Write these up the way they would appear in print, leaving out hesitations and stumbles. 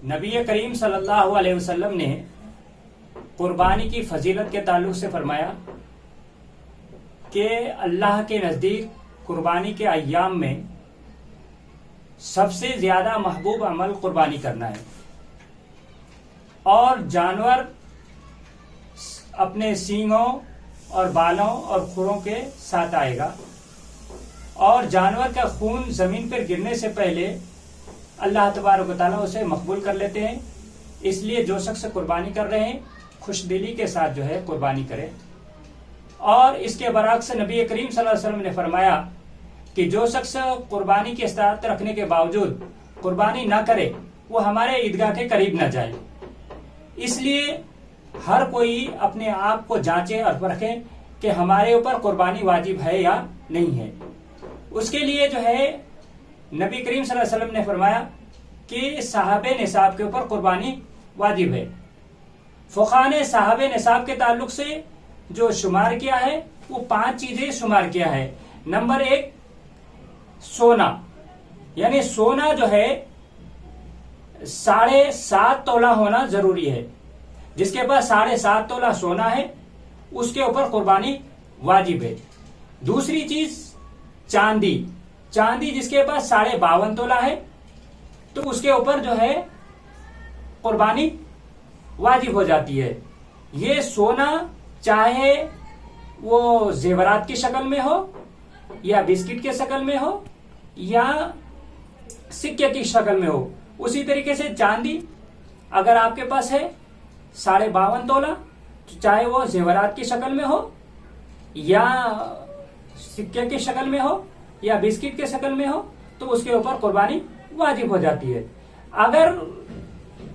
नबी करीम सल्लल्लाहु अलैहि वसल्लम ने कुर्बानी की फजीलत के ताल्लुक से फरमाया कि अल्लाह के नज़दीक कुर्बानी के अय्याम में सबसे ज्यादा महबूब अमल कुर्बानी करना है और जानवर अपने सींगों और बालों और खुरों के साथ आएगा और जानवर का खून जमीन पर गिरने से पहले अल्लाह तबारक व तआला उसे मकबूल कर लेते हैं। इसलिए जो शख्स कुर्बानी कर रहे हैं खुशदिली के साथ जो है कुर्बानी करें। और इसके बरअक्स नबी करीम सल्लल्लाहु अलैहि वसल्लम ने फरमाया कि जो शख्स कुर्बानी की इस्तात रखने के बावजूद कुर्बानी ना करे वो हमारे ईदगाह के करीब ना जाए। इसलिए हर कोई अपने आप को जांचे और परखे कि हमारे ऊपर कुर्बानी वाजिब है या नहीं है। उसके लिए जो है नबी करीम सल्लल्लाहु अलैहि वसल्लम ने फरमाया कि साहबे निसाब के ऊपर कुर्बानी वाजिब है। फुक़हा ने साहबे निसाब के ताल्लुक से जो शुमार किया है वो 5 चीजें शुमार किया है। नंबर 1 सोना, यानी सोना जो है 7.5 तोला होना जरूरी है। जिसके पास 7.5 तोला सोना है उसके ऊपर कुर्बानी वाजिब है। दूसरी चीज चांदी, चांदी जिसके पास 52.5 तोला है तो उसके ऊपर जो है कुर्बानी वाजिब हो जाती है। ये सोना चाहे वो जेवरात की शक्ल में हो या बिस्किट के शक्ल में हो या सिक्के की शक्ल में हो। उसी तरीके से चांदी अगर आपके पास है 52.5 तोला, तो चाहे वो जेवरात की शक्ल में हो या सिक्के की शक्ल में हो या बिस्किट के शक्ल में हो तो उसके ऊपर कुर्बानी वाजिब हो जाती है। अगर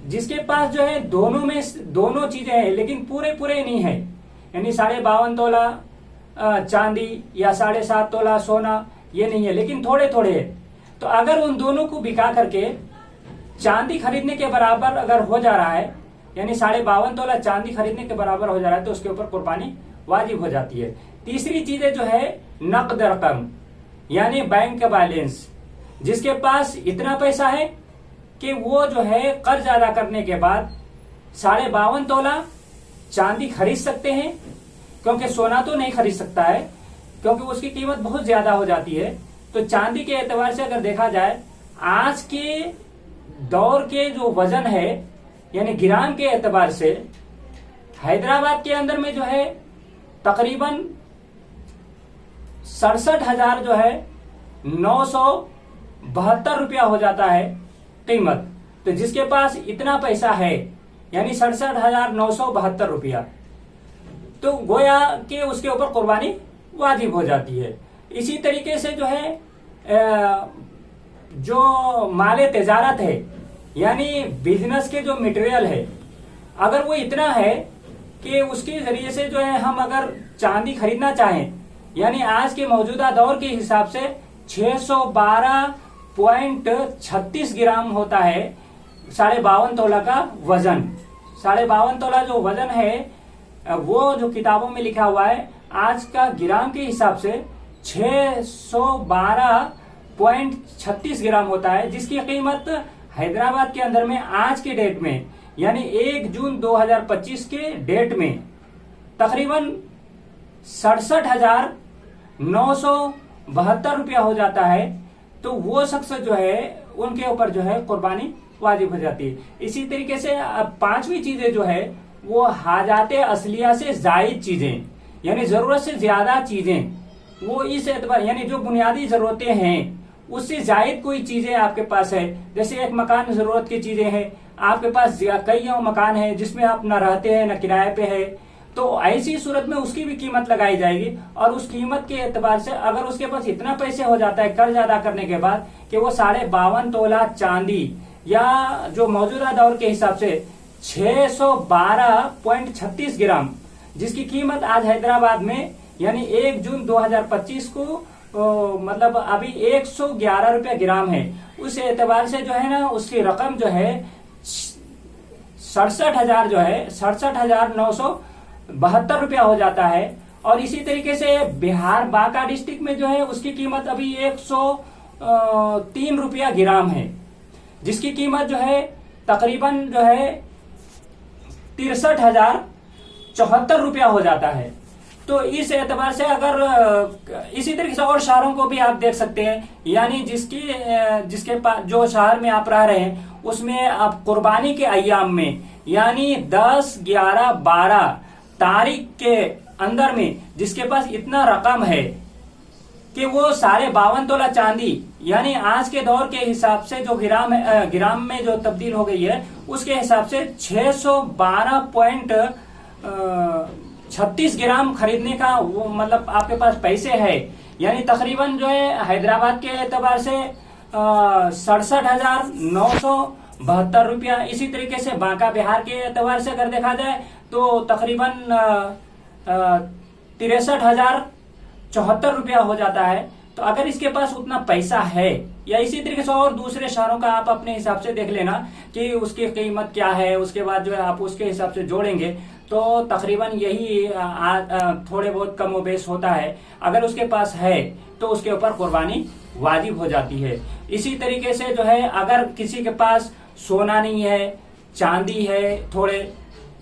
जिसके पास जो है दोनों चीजें हैं लेकिन पूरे नहीं है, यानी 52.5 तोला चांदी या 7.5 तोला सोना ये नहीं है लेकिन थोड़े है, तो अगर उन दोनों को बिका करके चांदी खरीदने के बराबर अगर हो जा रहा है, यानी 52.5 तोला चांदी खरीदने के बराबर हो जा रहा है तो उसके ऊपर कुर्बानी वाजिब हो जाती है। तीसरी चीज है जो है नकद रकम, यानी बैंक का बैलेंस। जिसके पास इतना पैसा है कि वो जो है कर्ज अदा करने के बाद 52.5 तोला चांदी खरीद सकते हैं, क्योंकि सोना तो नहीं खरीद सकता है क्योंकि उसकी कीमत बहुत ज्यादा हो जाती है। तो चांदी के एतबार से अगर देखा जाए आज के दौर के जो वजन है यानी ग्राम के एतबार से हैदराबाद के अंदर में जो है तकरीबन 67,000 जो है 972 रुपया हो जाता है कीमत। तो जिसके पास इतना पैसा है यानी 67,972 रुपया, तो गोया कि उसके ऊपर कुर्बानी वाजिब हो जाती है। इसी तरीके से जो है जो माले तिजारत है यानी बिजनेस के जो मटेरियल है, अगर वो इतना है कि उसके जरिए से जो है हम अगर चांदी खरीदना चाहें, यानी आज के मौजूदा दौर के हिसाब से 612.36 ग्राम होता है 52.5 तोला का वजन। 52.5 तोला जो वजन है वो जो किताबों में लिखा हुआ है आज का ग्राम के हिसाब से 612.36 ग्राम होता है, जिसकी कीमत हैदराबाद के अंदर में आज के डेट में यानी 1 जून 2025 के डेट में तकरीबन 67,972 रुपया हो जाता है। तो वो शख्स जो है उनके ऊपर जो है कुर्बानी वाजिब हो जाती है। इसी तरीके से अब 5वीं चीजें जो है वो हाजाते असलिया से जायद चीजें, यानी जरूरत से ज्यादा चीजें, वो इस एतबार यानी जो बुनियादी जरूरतें हैं उससे जायद कोई चीजें आपके पास है। जैसे एक मकान जरूरत की चीजें हैं, आपके पास कई मकान है जिसमें आप न रहते हैं न किराए पे है, तो ऐसी सूरत में उसकी भी कीमत लगाई जाएगी। और उस कीमत के एतबार से अगर उसके पास इतना पैसे हो जाता है कर्ज अदा करने के बाद कि वो 52.5 तोला चांदी या जो मौजूदा दौर के हिसाब से 612.36 ग्राम, जिसकी कीमत आज हैदराबाद में यानी 1 जून 2025 को मतलब अभी 111 रुपया ग्राम है, उस एतबार से जो है ना उसकी रकम जो है 67,000 जो है 67,972 रुपया हो जाता है। और इसी तरीके से बिहार बांका डिस्ट्रिक्ट में जो है उसकी कीमत अभी 103 रुपया ग्राम है, जिसकी कीमत जो है तकरीबन जो है 63,074 रुपया हो जाता है। तो इस एतबार से अगर इसी तरीके से और शहरों को भी आप देख सकते हैं, यानी जिसके पास जो शहर में आप रह रहे हैं उसमें आप कुर्बानी के अय्याम में यानी 10, 11, 12 तारीख के अंदर में जिसके पास इतना रकम है कि वो 52.5 तोला चांदी, यानी आज के दौर के हिसाब से जो ग्राम में जो तब्दील हो गई है उसके हिसाब से 612.36 ग्राम खरीदने का वो मतलब आपके पास पैसे है, यानी तकरीबन जो है हैदराबाद के एतबार से 67,972 रुपया। इसी तरीके से बांका बिहार के एतबार से अगर देखा जाए तो तकरीबन 63,074 रुपया हो जाता है। तो अगर इसके पास उतना पैसा है, या इसी तरीके से और दूसरे शहरों का आप अपने हिसाब से देख लेना कि उसकी कीमत क्या है, उसके बाद जो है आप उसके हिसाब से जोड़ेंगे तो तकरीबन यही थोड़े बहुत कम व बेश होता है। अगर उसके पास है तो उसके ऊपर कुर्बानी वाजिब हो जाती है। इसी तरीके से जो है अगर किसी के पास सोना नहीं है, चांदी है,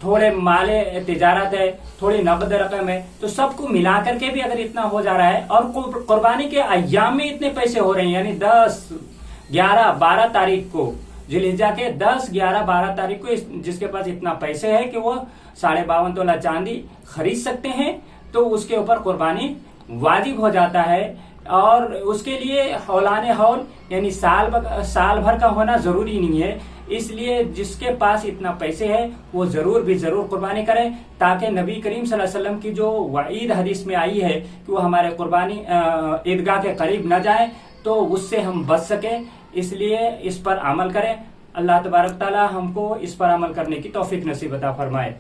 थोड़े माले तिजारत है, थोड़ी नकद रकम है, तो सबको मिला करके भी अगर इतना हो जा रहा है और कुर्बानी के अय्याम में इतने पैसे हो रहे हैं, यानी 10, 11, 12 तारीख को, जिलहिज्जा के 10, 11, 12 तारीख को जिसके पास इतना पैसे है कि वो 52.5 तोला चांदी खरीद सकते हैं तो उसके ऊपर कुर्बानी वाजिब हो जाता है। और उसके लिए हौलाने हौल यानी साल भर का होना जरूरी नहीं है। इसलिए जिसके पास इतना पैसे है वो जरूर कुर्बानी करे, ताकि नबी करीम सल्लल्लाहु अलैहि वसल्लम की जो वईद हदीस में आई है कि वो हमारे कुर्बानी ईदगाह के करीब न जाए, तो उससे हम बच सके। इसलिए इस पर अमल करें। अल्लाह तबारक ताला हमको इस पर अमल करने की तौफीक नसीब अता फरमाए।